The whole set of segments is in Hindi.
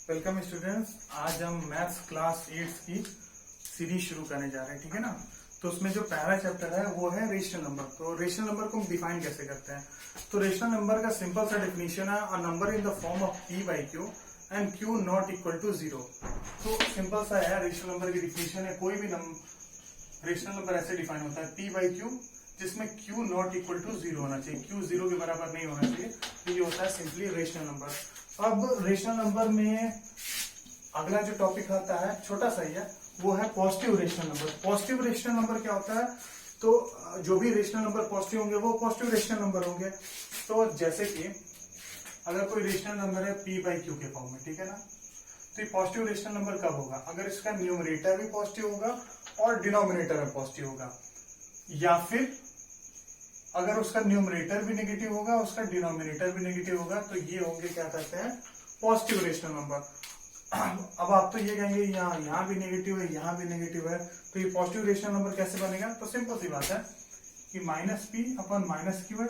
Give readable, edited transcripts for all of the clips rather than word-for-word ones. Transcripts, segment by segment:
Welcome students. आज हम मैथ्स क्लास 8 की सीरीज शुरू करने जा रहे हैं, ठीक है ना। तो उसमें जो पहला चैप्टर है वो है रेशनल नंबर। तो रेशनल नंबर को हम डिफाइन कैसे करते हैं। तो रेशनल नंबर का सिंपल सा डेफिनेशन है, a number in the form of p by q and q not equal to 0। तो सिंपल सा है, रेशनल नंबर की डिफिनेशन है, कोई भी रेशनल नंबर ऐसे डिफाइन होता है p बाई क्यू जिसमें q नॉट इक्वल टू 0 होना चाहिए, q 0 के बराबर नहीं होना चाहिए। तो ये होता है सिंपली रेशनल नंबर। अब रेशनल नंबर में अगला जो टॉपिक आता है छोटा सा ही है, वो है positive rational number. Positive rational number क्या होता है, तो जो भी रेशनल नंबर पॉजिटिव होंगे वो पॉजिटिव रेशनल नंबर होंगे। तो जैसे कि अगर कोई रेशनल नंबर है p बाई क्यू के फॉर्म में, ठीक है ना, तो ये पॉजिटिव रेशनल नंबर कब होगा, अगर इसका न्यूमरेटर भी पॉजिटिव होगा और डिनोमिनेटर में पॉजिटिव होगा, या फिर अगर उसका न्यूमरेटर भी नेगेटिव होगा उसका डिनोमिनेटर भी नेगेटिव होगा, तो ये होंगे क्या कहते हैं, पॉजिटिव रेशनल नंबर। अब आप तो ये कहेंगे यहाँ भी नेगेटिव है, यहाँ भी नेगेटिव है, तो ये पॉजिटिव रेशनल नंबर कैसे बनेगा। तो सिंपल सी बात है कि माइनस पी अपन माइनस क्यू है,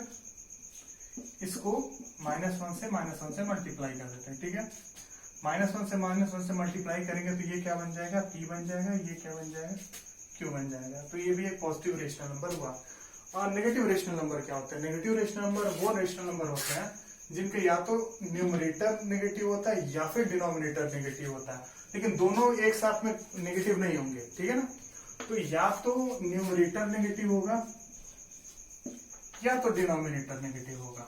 इसको -1 से मल्टीप्लाई कर देते हैं, ठीक है। -1 से मल्टीप्लाई करेंगे तो ये क्या बन जाएगा, p बन जाएगा, ये क्या बन जाएगा, q बन जाएगा। तो ये भी एक पॉजिटिव रेशनल नंबर हुआ। और नेगेटिव रेशनल नंबर क्या होता है, नेगेटिव रेशनल नंबर वो रेशनल नंबर होते हैं जिनके या तो न्यूमरेटर नेगेटिव होता है या फिर डिनोमिनेटर नेगेटिव होता है, लेकिन दोनों एक साथ में नेगेटिव नहीं होंगे, ठीक है ना। तो या तो न्यूमरेटर नेगेटिव होगा या तो डिनोमिनेटर नेगेटिव होगा।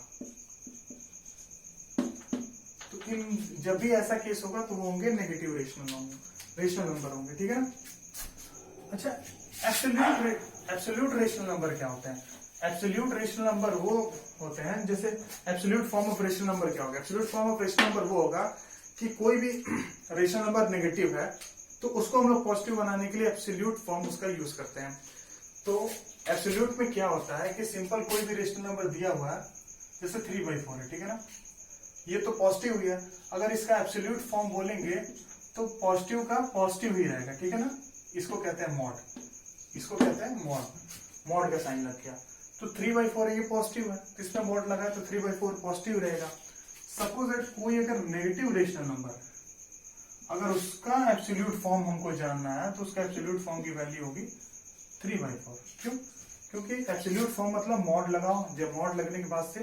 तो इन जब भी ऐसा केस होगा तो वो होंगे नेगेटिव रेशनल नंबर होंगे, ठीक है ना। अच्छा, एब्सोल्यूट रेशनल नंबर क्या होते हैं। एब्सोल्यूट रेशनल नंबर वो होते हैं, जैसे absolute form of rational number क्या होगा। Absolute form of rational number वो होगा कि कोई भी रेशनल नंबर नेगेटिव है तो उसको हम लोग पॉजिटिव बनाने के लिए एब्सोल्यूट फॉर्म उसका यूज करते हैं। तो एब्सोल्यूट में क्या होता है कि सिंपल कोई भी रेशनल नंबर दिया हुआ है, जैसे 3/4 है, ठीक है ना, ये तो पॉजिटिव ही है। अगर इसका एब्सोल्यूट फॉर्म बोलेंगे तो पॉजिटिव का पॉजिटिव ही रहेगा, ठीक है ना। इसको कहते हैं मॉड, इसको कहते हैं मॉड का साइन लग गया। तो 3/4 ये पॉजिटिव है, तो इसमें मॉड लगा तो 3/4 पॉजिटिव रहेगा। सपोज दैट कोई अगर नेगेटिव रेशनल नंबर, अगर उसका एब्सोल्यूट फॉर्म हमको जानना है तो उसका एब्सोल्यूट फॉर्म की वैल्यू होगी 3/4। क्यों? क्योंकि एब्सोल्यूट फॉर्म मतलब मॉड लगाओ, जब मॉड लगने के बाद से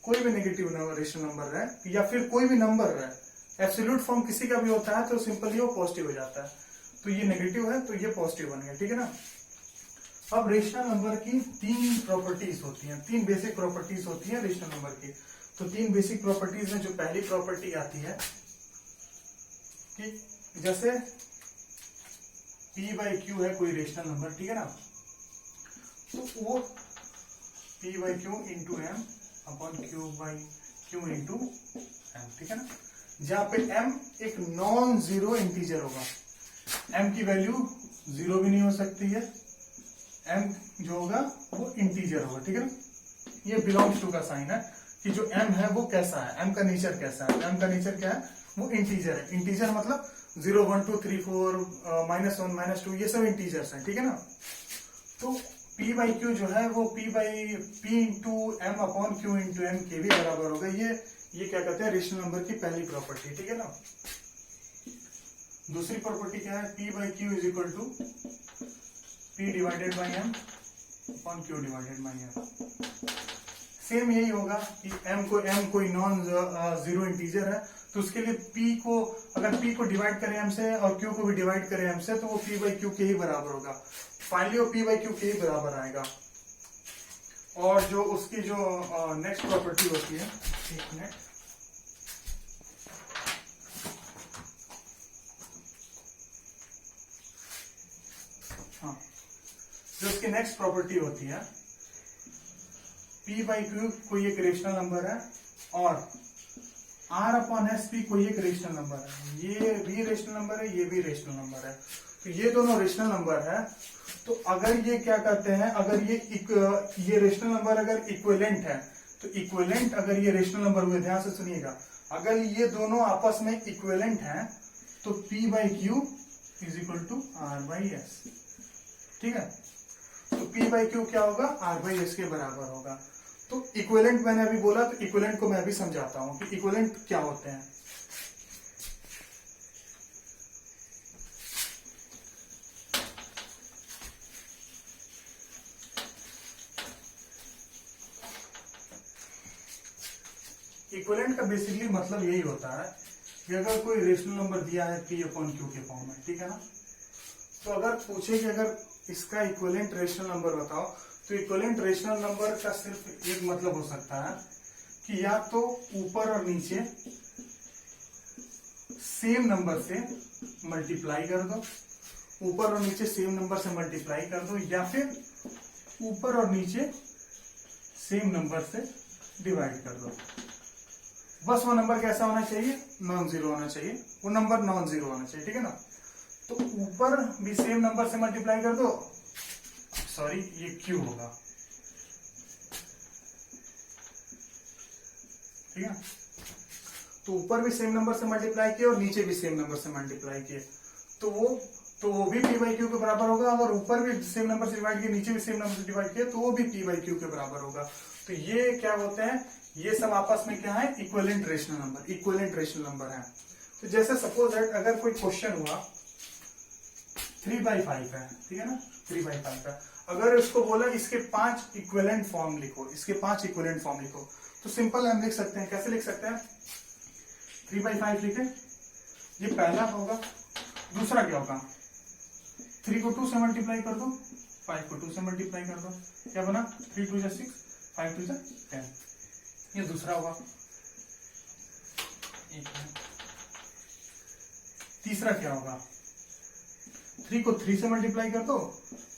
कोई भी नेगेटिव रेशनल नंबर है या फिर कोई भी नंबर है, एब्सोल्यूट फॉर्म किसी का भी होता है तो सिंपली वो पॉजिटिव हो जाता है। तो ये नेगेटिव है तो ये पॉजिटिव बन गया, ठीक है ना। अब रेशनल नंबर की 3 प्रॉपर्टीज होती हैं, 3 बेसिक प्रॉपर्टीज होती हैं रेशनल नंबर की। तो 3 बेसिक प्रॉपर्टीज में जो पहली प्रॉपर्टी आती है कि जैसे p बाई क्यू है कोई रेशनल नंबर, ठीक है ना, तो वो p by q into m upon q by q into m, ठीक है ना, जहां पे m एक नॉन जीरो इंटीजर होगा। m की वैल्यू 0 भी नहीं हो सकती है, m जो होगा वो इंटीजर होगा, ठीक है ना। ये बिलोंग्स टू का साइन है कि जो m है वो कैसा है, m का नेचर कैसा है। m का नेचर क्या है, वो इंटीजर है। इंटीजर मतलब 0 1 2 3 4 -1 -2 ये सब इंटीजर्स हैं, ठीक है ना। तो p बाई क्यू जो है वो p into m upon q into m के भी बराबर होगा। ये क्या कहते हैं, रेशनल नंबर की पहली प्रॉपर्टी, ठीक है ना। दूसरी प्रॉपर्टी क्या है, p by q is equal to p divided by m upon q divided by m। Same यही होगा कि m कोई नॉन जीरो इंटीजर है, तो उसके लिए अगर p को डिवाइड करें m से और q को भी डिवाइड करें m से, तो वो p बाई क्यू के ही बराबर होगा। फाइनली वो p बाई क्यू के ही बराबर आएगा। और जो उसकी जो नेक्स्ट प्रॉपर्टी होती है, एक मिनट, हाँ, जो उसकी नेक्स्ट प्रॉपर्टी होती है, p बाई क्यू कोई एक रेशनल नंबर है और r अपॉन एस पी कोई एक रेशनल नंबर है। ये भी रेशनल नंबर है, ये भी रेशनल नंबर है, तो ये दोनों रेशनल नंबर है। तो अगर ये क्या कहते हैं, अगर ये रेशनल नंबर अगर इक्विवेलेंट है, तो इक्विवेलेंट अगर ये रेशनल नंबर हुए, ध्यान से सुनिएगा, अगर ये दोनों आपस में इक्विवेलेंट हैं तो p by q is equal to r by s, ठीक है। तो p बाई क्यू क्या होगा, r बाई एस के बराबर होगा। तो इक्विवेलेंट मैंने अभी बोला, तो इक्विवेलेंट को मैं अभी समझाता हूं कि इक्विवेलेंट क्या होते हैं। इक्विवेलेंट का बेसिकली मतलब यही होता है कि अगर कोई रेशनल नंबर दिया है P अपॉन Q के फॉर्म में, ठीक है ना, तो अगर पूछे कि अगर इसका इक्विवेलेंट रेशनल नंबर बताओ, तो इक्विवेलेंट रेशनल नंबर का सिर्फ एक मतलब हो सकता है कि या तो ऊपर और नीचे सेम नंबर से मल्टीप्लाई कर दो, ऊपर और नीचे सेम नंबर से मल्टीप्लाई कर दो, या फिर ऊपर और नीचे सेम नंबर से डिवाइड कर दो। बस वो नंबर कैसा होना चाहिए, नॉन जीरो होना चाहिए, वो नंबर नॉन जीरो होना चाहिए, ठीक है ना। तो ऊपर भी सेम नंबर से मल्टीप्लाई कर दो, सॉरी ये क्यू होगा, ठीक है। तो ऊपर भी सेम नंबर से मल्टीप्लाई किया और नीचे भी सेम नंबर से मल्टीप्लाई किए, तो वो भी पी बाई क्यू के बराबर होगा। अगर ऊपर भी सेम नंबर से डिवाइड किया, नीचे भी सेम नंबर से डिवाइड किया, तो वो भी पी बाई क्यू के बराबर होगा। तो ये क्या होते हैं, ये सब आपस में क्या है, equivalent rational number, equivalent rational number है। तो जैसे सपोज दैट अगर कोई क्वेश्चन हुआ 3/5 है, ठीक है ना, 3/5 है, अगर उसको बोला इसके 5 इक्विवेलेंट फॉर्म लिखो, इसके 5 इक्विवेलेंट फॉर्म लिखो, तो सिंपल हम लिख सकते हैं, कैसे लिख सकते हैं, 3/5 लिखे, ये पहला होगा। दूसरा क्या होगा, 3 को 2 से मल्टीप्लाई कर दो, 5 को 2 से मल्टीप्लाई कर दो, क्या बना, 3 2 6, 5 2 10, ये दूसरा होगा। तीसरा क्या होगा, 3 को 3 से मल्टीप्लाई कर दो,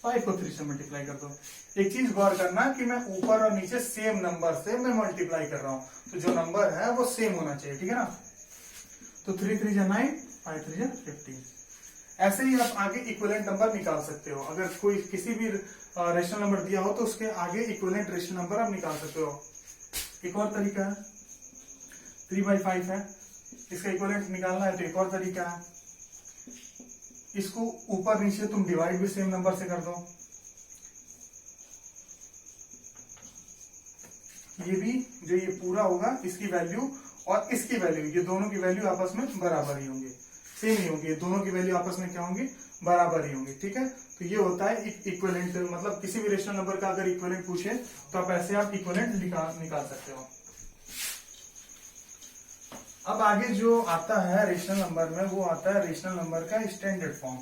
5 को 3 से मल्टीप्लाई कर दो। एक चीज गौर करना कि मैं ऊपर और नीचे सेम नंबर से मैं मल्टीप्लाई कर रहा हूं, तो जो नंबर है वो सेम होना चाहिए, ठीक है ना। तो 3 3 जा 9, 5 3 जा 15। ऐसे ही आप आगे इक्विवेलेंट नंबर निकाल सकते हो। अगर कोई किसी भी रेशनल नंबर दिया हो तो उसके आगे इक्विवेलेंट रेशनल नंबर आप निकाल सकते हो। एक और तरीका है, 3/5 है, इसका इक्विवेलेंट निकालना है, तो एक और तरीका है, इसको ऊपर नीचे तुम डिवाइड भी सेम नंबर से कर दो, ये भी जो ये पूरा होगा इसकी वैल्यू और इसकी वैल्यू, ये दोनों की वैल्यू आपस में बराबर ही होंगे, सेम ही होंगी, दोनों की वैल्यू आपस में क्या होंगी, बराबर ही होंगी, ठीक है। तो ये होता है इक्विवेलेंट, मतलब किसी भी रेशनल नंबर का अगर इक्विवेलेंट पूछे तो आप ऐसे आप इक्विवेलेंट निकाल सकते हो। अब आगे जो आता है रेशनल नंबर में, वो आता है रेशनल नंबर का स्टैंडर्ड फॉर्म।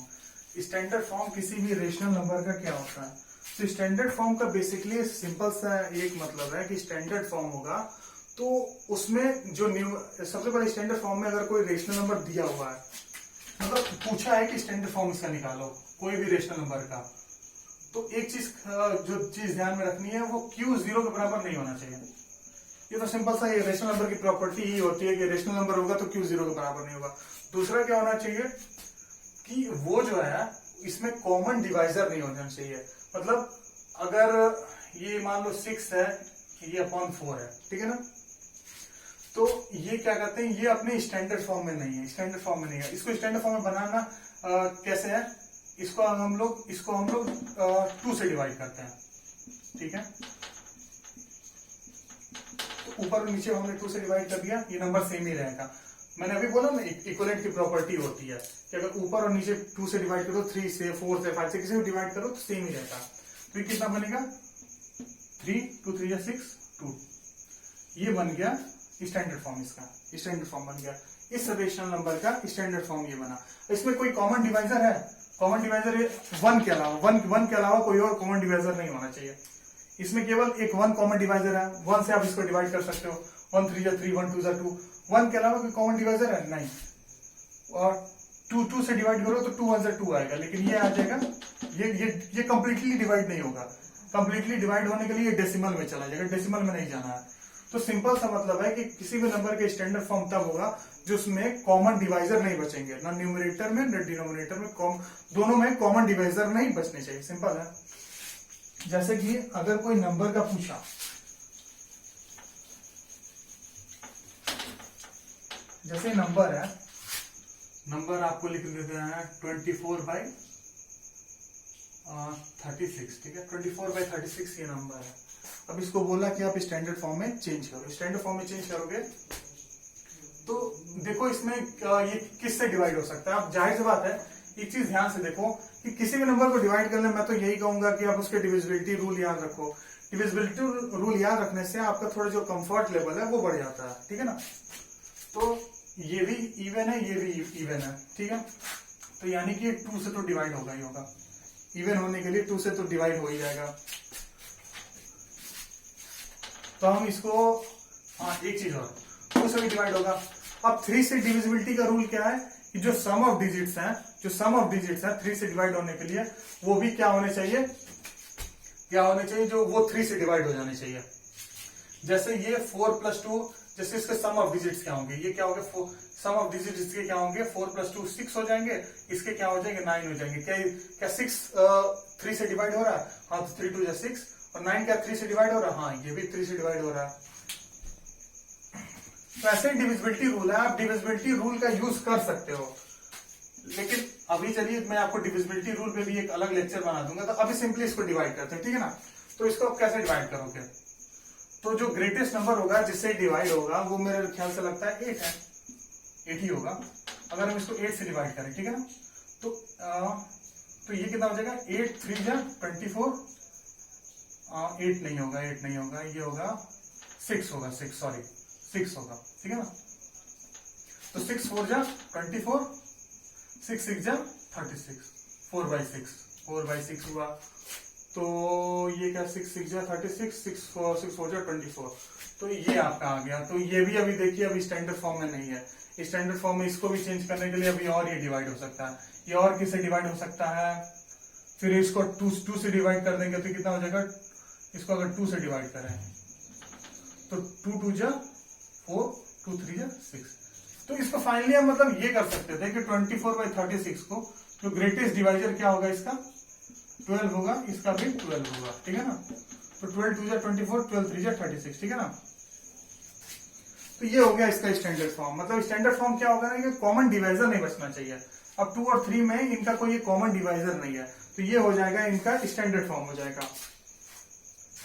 स्टैंडर्ड फॉर्म किसी भी रेशनल नंबर का क्या होता है, तो स्टैंडर्ड फॉर्म का बेसिकली सिंपल सा एक मतलब है कि स्टैंडर्ड फॉर्म होगा तो उसमें जो सबसे पहले स्टैंडर्ड फॉर्म में अगर कोई रेशनल नंबर दिया हुआ है, मतलब पूछा है कि स्टैंडर्ड फॉर्म इसका निकालो कोई भी रेशनल नंबर का, तो एक चीज जो चीज ध्यान में रखनी है वो Q 0 के बराबर नहीं होना चाहिए। ये तो सिंपल सा ये रेशनल नंबर की प्रॉपर्टी ही होती है कि रेशनल नंबर होगा तो Q 0 के बराबर नहीं होगा। दूसरा क्या होना चाहिए कि वो जो है इसमें कॉमन डिवाइजर नहीं होना चाहिए, मतलब अगर ये मान लो 6 है, ये अपॉन 4 है, ठीक है ना, तो ये क्या करते हैं, ये अपने स्टैंडर्ड फॉर्म में नहीं है, स्टैंडर्ड फॉर्म में नहीं है। इसको स्टैंडर्ड फॉर्म में बनाना कैसे है, इसको हम लोग 2 से डिवाइड करते हैं, ठीक है, तो ऊपर और नीचे हमने 2 से डिवाइड कर दिया, ये नंबर सेम ही रहेगा। मैंने अभी बोला ना इक्विवेलेंट की प्रॉपर्टी होती है कि अगर ऊपर और नीचे 2 से डिवाइड करो, 3 से 4 से 5 से किसी भी डिवाइड करो तो सेम ही रहता। तो ये कितना बनेगा, 3 2 3 6 2, ये बन गया स्टैंडर्ड फॉर्म, इसका स्टैंडर्ड फॉर्म बन गया। इस रेशनल नंबर का स्टैंडर्ड फॉर्म ये बना। इसमें कोई कॉमन डिवाइजर है, कॉमन डिवाइजर 1 के अलावा, 1 के अलावा कोई और कॉमन डिवाइजर नहीं होना चाहिए। इसमें केवल एक 1 कॉमन डिवाइजर है, 1 से आप इसको डिवाइड कर सकते हो, 1 3 जा 3 1 2 जा 2, 1 के अलावा कोई कॉमन डिवाइजर है नहीं। और 2 से डिवाइड करो तो 2 1 जा 2 आएगा, लेकिन ये आ जाएगा, ये कंप्लीटली डिवाइड नहीं होगा। कंप्लीटली डिवाइड होने के लिए डेसिमल में चला जाएगा, डेसिमल में नहीं जाना है। तो सिंपल सा मतलब है कि किसी भी नंबर के स्टैंडर्ड फॉर्म तब होगा जो उसमें कॉमन डिवाइजर नहीं बचेंगे, ना न्यूमरेटर में ना डिनोमिनेटर में, दोनों में कॉमन डिवाइजर नहीं बचने चाहिए, सिंपल है। जैसे कि अगर कोई नंबर का पूछा, जैसे नंबर है, नंबर आपको लिख देते हैं 24/36, ठीक है, 24/36 ये नंबर है। अब इसको बोला कि आप स्टैंडर्ड फॉर्म में चेंज करो, स्टैंडर्ड फॉर्म में चेंज करोगे तो देखो इसमें ये किससे डिवाइड हो सकता है। आप जाहिर सी बात है, एक चीज ध्यान से देखो कि किसी भी नंबर को डिवाइड करने में मैं तो यही कहूंगा कि आप उसके डिविजिबिलिटी रूल याद रखो। डिविजिबिलिटी रूल याद रखने से आपका थोड़ा जो कंफर्ट लेवल है वो बढ़ जाता है, ठीक है ना। तो ये भी इवन है, ये भी इवन है, ठीक है। तो यानी कि 2 से तो डिवाइड होगा ही होगा, इवन होने के लिए 2 से तो डिवाइड हो ही जाएगा। तो हम इसको, हाँ एक चीज और, 2 से भी डिवाइड होगा। अब 3 से डिविजिबिलिटी का रूल क्या है कि जो सम ऑफ डिजिट्स हैं, 3 से डिवाइड होने के लिए वो भी क्या होने चाहिए, जो वो 3 से डिवाइड हो जाने चाहिए। जैसे ये 4 + 2, जैसे इसके सम ऑफ डिजिट्स क्या होंगे, ये क्या होंगे, सम ऑफ डिजिट्स इसके क्या होंगे, 4 + 2 6 हो जाएंगे, इसके क्या हो जाएंगे 9 हो जाएंगे। क्या 6 3 से डिवाइड हो रहा है, हाँ तो 3 2 6, और 9 क्या 3 से डिवाइड हो रहा है, हाँ ये भी 3 से डिवाइड हो रहा है। तो ऐसे ही डिविजिबिलिटी रूल है, आप डिविजिबिलिटी रूल का यूज कर सकते हो। लेकिन अभी चलिए मैं आपको डिविजिबिलिटी रूल पे भी एक अलग लेक्चर बना दूंगा। तो अभी सिंपली इसको डिवाइड करते हैं, ठीक है ना। तो इसको आप कैसे डिवाइड करोगे, तो जो ग्रेटेस्ट नंबर होगा जिससे डिवाइड होगा वो मेरे ख्याल से लगता है 8 है, 8 ही होगा। अगर हम इसको 8 से डिवाइड करें, ठीक है ना, तो ये कितना हो जाएगा, 8 3 जा 24, 8 नहीं होगा, ये होगा 6 होगा, 6 होगा, ठीक है ना। तो 6 4 जा 24, 6 6 जा 36, 4/6 हुआ। तो ये क्या 6 6 जा 36, 6 4 जा 24, तो ये आपका आ गया। तो ये भी अभी देखिए अभी स्टैंडर्ड फॉर्म में नहीं है। स्टैंडर्ड फॉर्म में इसको भी चेंज करने के लिए अभी और ये डिवाइड हो सकता है, ये और किससे डिवाइड हो सकता है, फिर इसको 2 से डिवाइड कर देंगे तो कितना हो जाएगा, इसको अगर 2 से डिवाइड करें तो 2 2 जा 4, 2 3 जा 6। तो इसको फाइनली हम मतलब ये कर सकते थे कि 24/36 को जो ग्रेटेस्ट डिवाइजर क्या होगा इसका 12 होगा, इसका भी 12 होगा, ठीक है ना। तो 12 2 जा 24, 12 3 जा 36, ठीक है ना। तो ये हो गया इसका स्टैंडर्ड फॉर्म। मतलब स्टैंडर्ड फॉर्म क्या होगा ना कि कॉमन डिवाइजर नहीं बचना चाहिए। अब 2 और 3 में इनका कोई कॉमन डिवाइजर नहीं है, तो ये हो जाएगा इनका स्टैंडर्ड फॉर्म हो जाएगा।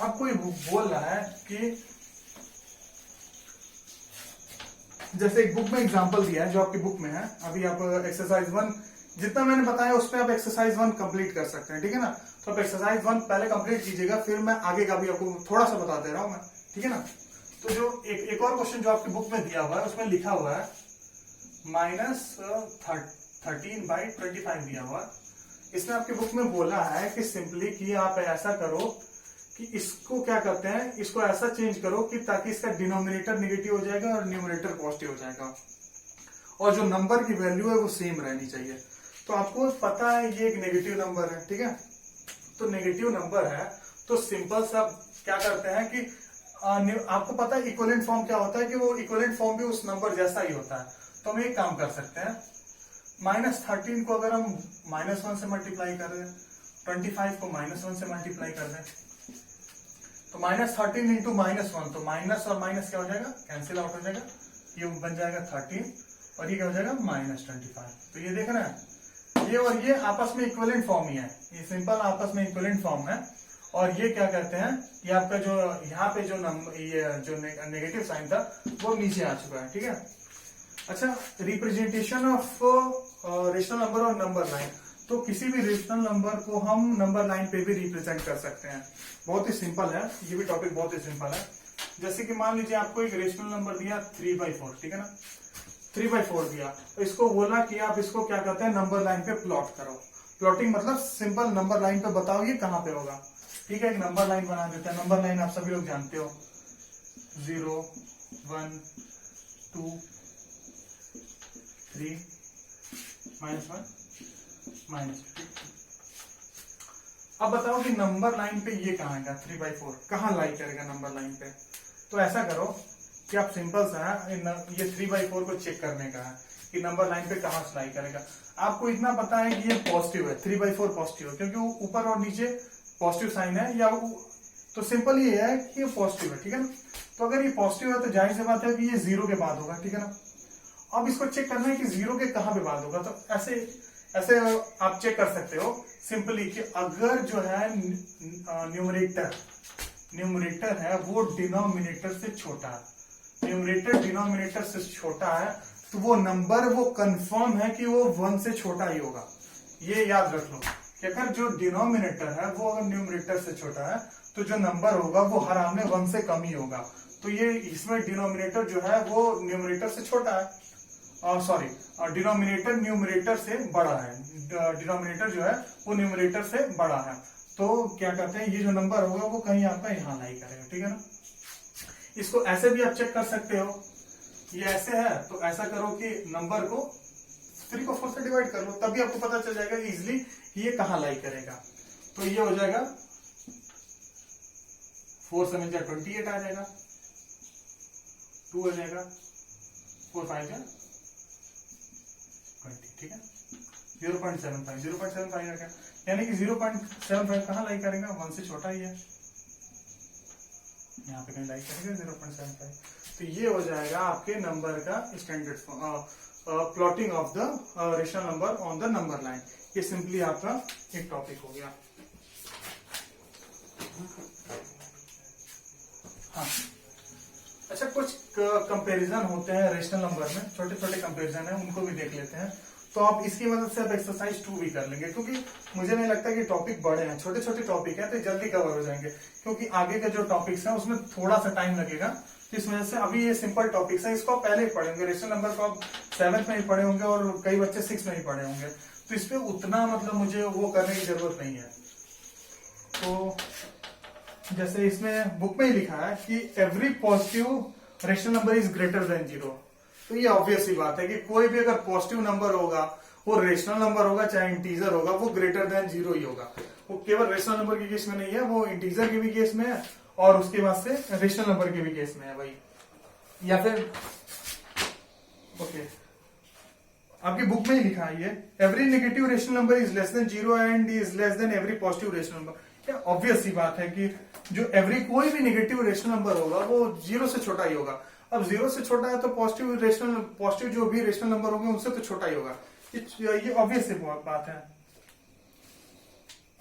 अब कोई बोल रहा है कि जैसे एक बुक में एग्जांपल दिया है, जो आपकी बुक में है, अभी आप एक्सरसाइज 1 जितना मैंने बताया उस पर आप एक्सरसाइज 1 कंप्लीट कर सकते हैं, ठीक है ना। तो आप एक्सरसाइज 1 पहले कंप्लीट कीजिएगा, फिर मैं आगे का भी आपको थोड़ा सा बता दे रहा हूं मैं, ठीक है ना। तो जो एक और क्वेश्चन जो आपकी बुक में दिया हुआ है उसमें लिखा हुआ है -13/25 दिया हुआ है। इसमें आपकी बुक में बोला है कि सिंपली कि आप ऐसा करो कि इसको क्या करते हैं, इसको ऐसा चेंज करो कि ताकि इसका डिनोमिनेटर नेगेटिव हो जाएगा और न्यूमरेटर पॉजिटिव हो जाएगा, और जो नंबर की वैल्यू है वो सेम रहनी चाहिए। तो आपको पता है ये एक नेगेटिव नंबर है, ठीक है। तो नेगेटिव नंबर है तो सिंपल सा क्या करते हैं कि आपको पता है इक्विवेलेंट फॉर्म क्या होता है कि वो इक्विवेलेंट फॉर्म भी उस नंबर जैसा ही होता है। तो हम एक काम कर सकते हैं, -13 को अगर हम -1 से मल्टीप्लाई कर दें, 25 को -1 से मल्टीप्लाई कर दें, तो -13 इंटू -1, तो माइनस और माइनस क्या हो जाएगा, कैंसिल आउट हो जाएगा, ये बन जाएगा 13 और ये क्या हो जाएगा -25। तो ये देख रहे हैं, ये और ये आपस में इक्विवेलेंट फॉर्म ही है, ये सिंपल आपस में इक्विवेलेंट फॉर्म है। और ये क्या कहते हैं कि आपका जो यहाँ पे जो नंबर ये जो नेगेटिव साइन था वो नीचे आ चुका है, ठीक है। अच्छा, रिप्रेजेंटेशन ऑफ रेशनल नंबर और नंबर लाइन। तो किसी भी रेशनल नंबर को हम नंबर लाइन पे भी रिप्रेजेंट कर सकते हैं। बहुत ही सिंपल है, ये भी टॉपिक बहुत ही सिंपल है। जैसे कि मान लीजिए आपको एक रेशनल नंबर दिया 3/4, ठीक है ना, 3/4 दिया, तो इसको बोला कि आप इसको क्या करते हैं नंबर लाइन पे प्लॉट करो। प्लॉटिंग मतलब सिंपल नंबर लाइन पे बताओ ये कहाँ पे होगा, ठीक है। एक नंबर लाइन बना देते हैं, नंबर लाइन आप सभी लोग जानते हो, 0 1 2 3 -1 -2। अब बताओ कि नंबर लाइन पे ये कहाँ है, 3/4 कहाँ लाई करेगा नंबर लाइन पे। तो ऐसा करो कि आप सिंपल सा है, ये 3/4 को चेक करने का है कि नंबर लाइन पे कहाँ स्लाई करेगा। आपको इतना पता है कि ये पॉजिटिव है, 3/4 पॉजिटिव है क्योंकि वो ऊपर और नीचे पॉजिटिव साइन है, या तो सिंपल ये है कि ये पॉजिटिव है, ठीक है ना। तो अगर ये पॉजिटिव है तो जाहिर सी बात है कि ये 0 के बाद होगा, ठीक है ना। अब इसको चेक करना है कि 0 के कहाँ पे बाद होगा। तो ऐसे आप चेक कर सकते हो सिंपली कि अगर जो है न्यूमरेटर है वो डिनोमिनेटर से छोटा है, न्यूमरेटर डिनोमिनेटर से छोटा है, तो वो नंबर वो कंफर्म है कि वो 1 से छोटा ही होगा। ये याद रख लो, कि अगर जो डिनोमिनेटर है वो अगर न्यूमरेटर से छोटा है तो जो नंबर होगा वो हर हाल में 1 से कम ही होगा। तो ये इसमें डिनोमिनेटर जो है वो न्यूमरेटर से छोटा है, सॉरी डिनोमिनेटर न्यूमरेटर से बड़ा है, डिनोमिनेटर जो है वो न्यूमरेटर से बड़ा है। तो क्या कहते हैं, ये जो नंबर होगा वो कहीं आपका यहाँ लाई करेगा, ठीक है ना। इसको ऐसे भी आप चेक कर सकते हो, ये ऐसे है तो ऐसा करो कि नंबर को 3 को 4 से डिवाइड कर लो, तभी आपको पता चल जाएगा इजिली कि ये कहाँ लाई करेगा। तो ये हो जाएगा 4 7 जा 28 आ जाएगा, 2 हो जाएगा, 4 5 जा 20, ठीक है। 0.75 आ गया, यानी कि 0.75 कहाँ लाई करेगा, 1 से छोटा ही है, यहाँ पे कहीं लाई करेगा 0.75। तो ये हो जाएगा आपके नंबर का standard plotting of the rational number on the number line. ये सिंपली आपका एक टॉपिक हो गया। हाँ, अच्छा कुछ कंपैरिजन होते हैं रेशनल नंबर में, छोटे छोटे कंपैरिजन है, उनको भी देख लेते हैं। तो आप इसकी मदद से आप एक्सरसाइज 2 भी कर लेंगे, क्योंकि मुझे नहीं लगता कि टॉपिक बड़े हैं, छोटे छोटे टॉपिक हैं तो जल्दी कवर हो जाएंगे, क्योंकि आगे के जो टॉपिक्स हैं उसमें थोड़ा सा टाइम लगेगा। तो इस वजह से अभी ये सिंपल टॉपिक्स हैं, इसको आप पहले ही पढ़े होंगे, रेशनल नंबर को आप 7th में ही पढ़े होंगे और कई बच्चे 6th में ही पढ़े होंगे, तो इस पे उतना मतलब मुझे वो करने की जरूरत नहीं है। तो जैसे इसमें बुक में ही लिखा है कि every positive rational number is greater than 0, तो ये ऑब्वियस ही बात है कि कोई भी अगर पॉजिटिव नंबर होगा, वो रेशनल नंबर होगा चाहे इंटीजर होगा, वो ग्रेटर देन 0 ही होगा। वो केवल रेशनल नंबर के केस में नहीं है, वो इंटीजर के भी केस में है और उसके बाद से रेशनल नंबर के भी केस में है भाई। या फिर ओके, आपकी बुक में ही लिखा है ये, every negative rational number is less than 0 and is less than every positive rational number. क्या ऑब्वियस ही बात है कि जो एवरी कोई भी नेगेटिव रेशनल नंबर होगा वो 0 से छोटा ही होगा। अब 0 से छोटा है तो पॉजिटिव जो भी रेशनल नंबर होंगे उनसे तो छोटा ही होगा, ये ऑब्वियस बात है।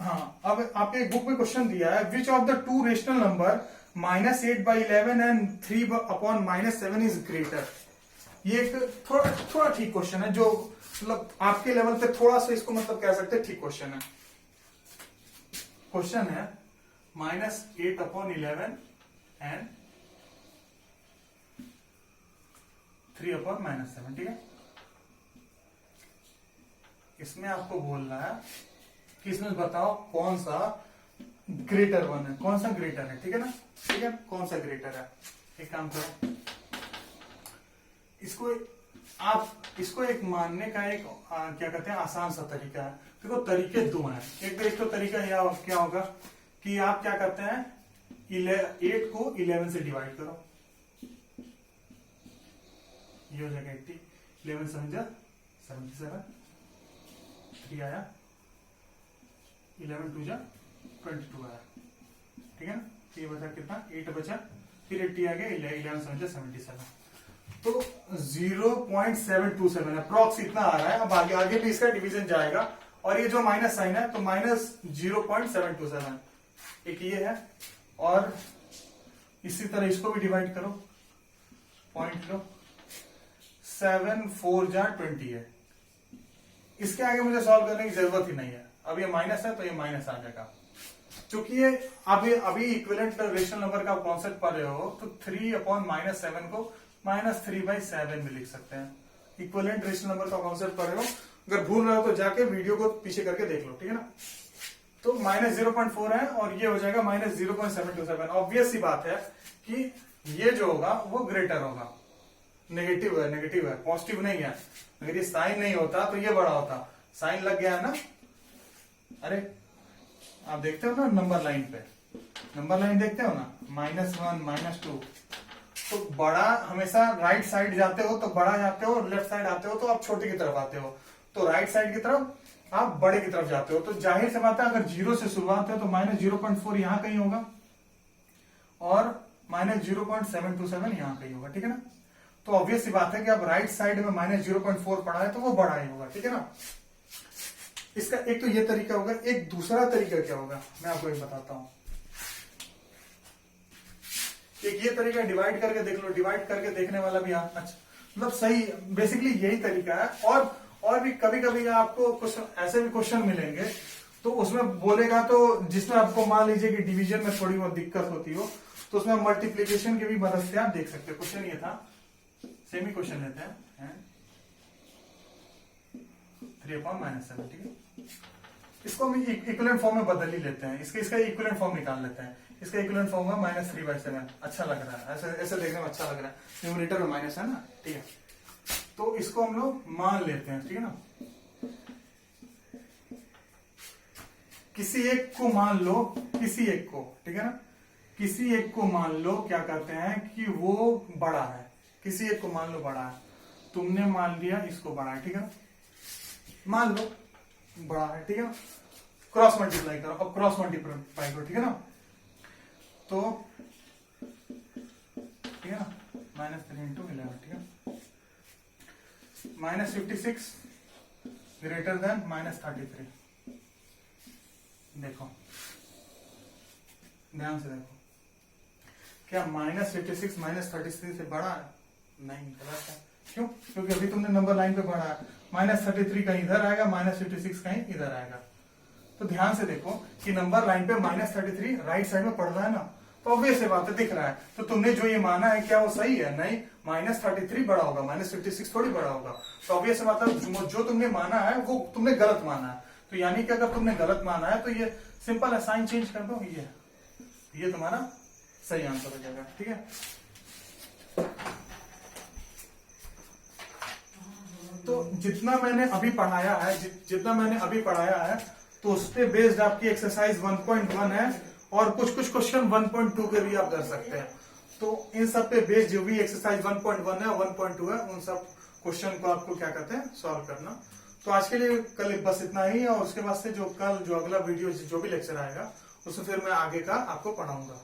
हाँ, अब आपके बुक में क्वेश्चन दिया है, which of the 2 rational number -8/11 and 3/-7 is greater. ये एक थोड़ा ठीक क्वेश्चन है, जो मतलब आपके लेवल पे थोड़ा सा इसको मतलब कह सकते हैं ठीक क्वेश्चन है। क्वेश्चन है -8/11 एंड 3/-7, ठीक है। इसमें आपको बोलना है कि इसमें बताओ कौन सा ग्रेटर वन है, कौन सा ग्रेटर है, ठीक है ना, ठीक है, कौन सा ग्रेटर है। एक काम करो, इसको एक मानने का एक क्या कहते हैं आसान सा तरीका है। देखो तरीके 2 हैं, एक तो तरीका यह क्या होगा कि आप क्या करते हैं, 8 को 11 से डिवाइड करो, ये हो जाएगा 80, 11 7 जा 77, 3 आया, 11 2 जा 22 आया, ठीक है ना। ये बचा कितना, 8 बचा, फिर 80 आ गया, 11 7 जा 77, तो 0.727 अप्रॉक्स इतना आ रहा है। अब आगे भी इसका डिवीजन जाएगा और ये जो माइनस साइन है तो -0.727 एक ये है, और इसी तरह इसको भी डिवाइड करो, पॉइंट लो, 7 4 जा 20 है। इसके आगे मुझे सॉल्व करने की जरूरत ही नहीं है, अब ये माइनस है तो ये माइनस आ जाएगा। क्योंकि ये अभी इक्विवेलेंट रेशनल नंबर का कॉन्सेप्ट पढ़ रहे हो तो 3/-7 को -3/7 में लिख सकते हैं। इक्विवेलेंट रेशनल नंबर का कॉन्सेप्ट पढ़ रहे हो, अगर भूल रहे हो तो जाके वीडियो को पीछे करके देख लो, ठीक है ना। तो -0.4 है और ये हो जाएगा -0.727। ऑब्वियस सी बात है कि ये जो होगा वो ग्रेटर होगा। नेगेटिव है, पॉजिटिव नहीं है। अगर ये साइन नहीं होता तो ये बड़ा होता, साइन लग गया है ना। अरे आप देखते हो ना नंबर लाइन पे, नंबर लाइन देखते हो ना, -1 -2, तो बड़ा हमेशा राइट साइड जाते हो तो बड़ा जाते हो, लेफ्ट साइड आते हो तो आप छोटे की तरफ आते हो, तो राइट साइड की तरफ आप बड़े की तरफ जाते हो। तो जाहिर सी बात है अगर 0 से शुरुआत है तो -0.4 यहां कहीं होगा और -0.727 यहां कहीं होगा, ठीक है ना। तो ऑब्वियस सी बात है कि अब राइट साइड में -0.4 पड़ा है तो वो बड़ा ही होगा, ठीक है ना। इसका एक तो ये तरीका होगा, एक दूसरा तरीका क्या होगा मैं आपको एक बताता हूं। एक ये तरीका डिवाइड करके देख लो, डिवाइड करके देखने वाला भी अच्छा मतलब सही, बेसिकली यही तरीका है। और भी कभी कभी आपको कुछ ऐसे भी क्वेश्चन मिलेंगे तो उसमें बोलेगा तो जिसमें आपको मान लीजिए कि डिवीजन में थोड़ी बहुत दिक्कत होती हो तो उसमें मल्टीप्लीकेशन की भी मदद से आप देख सकते हो। क्वेश्चन ये था, सेमी क्वेश्चन लेते हैं 3/-7, ठीक है। इसको हम इक्विवेलेंट फॉर्म में बदल ही लेते हैं, इसका इक्विवेलेंट फॉर्म निकाल लेते हैं। इसका इक्विवेलेंट फॉर्म है -3/7। अच्छा लग रहा है, ऐसे ऐसे देखने में अच्छा लग रहा है, न्यूमरेटर में माइनस है ना, ठीक है। तो इसको हम लोग मान लेते हैं, ठीक है ना। किसी एक को मान लो, किसी एक को, ठीक है ना, किसी एक को मान लो क्या करते हैं कि वो बड़ा है, किसी एक को मान लो बड़ा है, तुमने मान लिया इसको बड़ा है, ठीक है ना, मान लो बड़ा है, ठीक है ना। क्रॉस मल्टीप्लाई करो, अब क्रॉस मल्टीप्लाई करो, ठीक है ना। तो ठीक है ना, -3 × 11, ठीक है। -56 ग्रेटर देन -33। देखो ध्यान से देखो, क्या -56 -33 से बड़ा है? नहीं, गलत है। क्यों? क्योंकि अभी तुमने नंबर लाइन पे पढ़ा है, -33 कहीं इधर आएगा, -56 कहीं इधर आएगा। तो ध्यान से देखो कि नंबर लाइन पे -33 राइट साइड में पड़ रहा है ना, तो ऑब्वियस से बात है, दिख रहा है। तो तुमने जो ये माना है क्या वो सही है? नहीं, -33 बड़ा होगा, -56 थोड़ी बड़ा होगा। तो ऑब्वियस से बात है, जो तुमने माना है वो तुमने गलत माना है। तो यानी कि अगर तुमने गलत माना है तो ये सिंपल है, साइन चेंज कर दो, ये तुम्हारा सही आंसर हो जाएगा, ठीक है। तो जितना मैंने अभी पढ़ाया है तो उस पे बेस्ड आपकी एक्सरसाइज 1.1 है और कुछ क्वेश्चन 1.2 के भी आप कर सकते हैं। तो इन सब पे बेस्ड जो भी एक्सरसाइज 1.1 है 1.2 है, उन सब क्वेश्चन को आपको क्या कहते हैं, सॉल्व करना। तो आज के लिए कल बस इतना ही है, और उसके बाद से जो अगला वीडियो जो भी लेक्चर आएगा उसमें फिर मैं आगे का आपको पढ़ाऊंगा।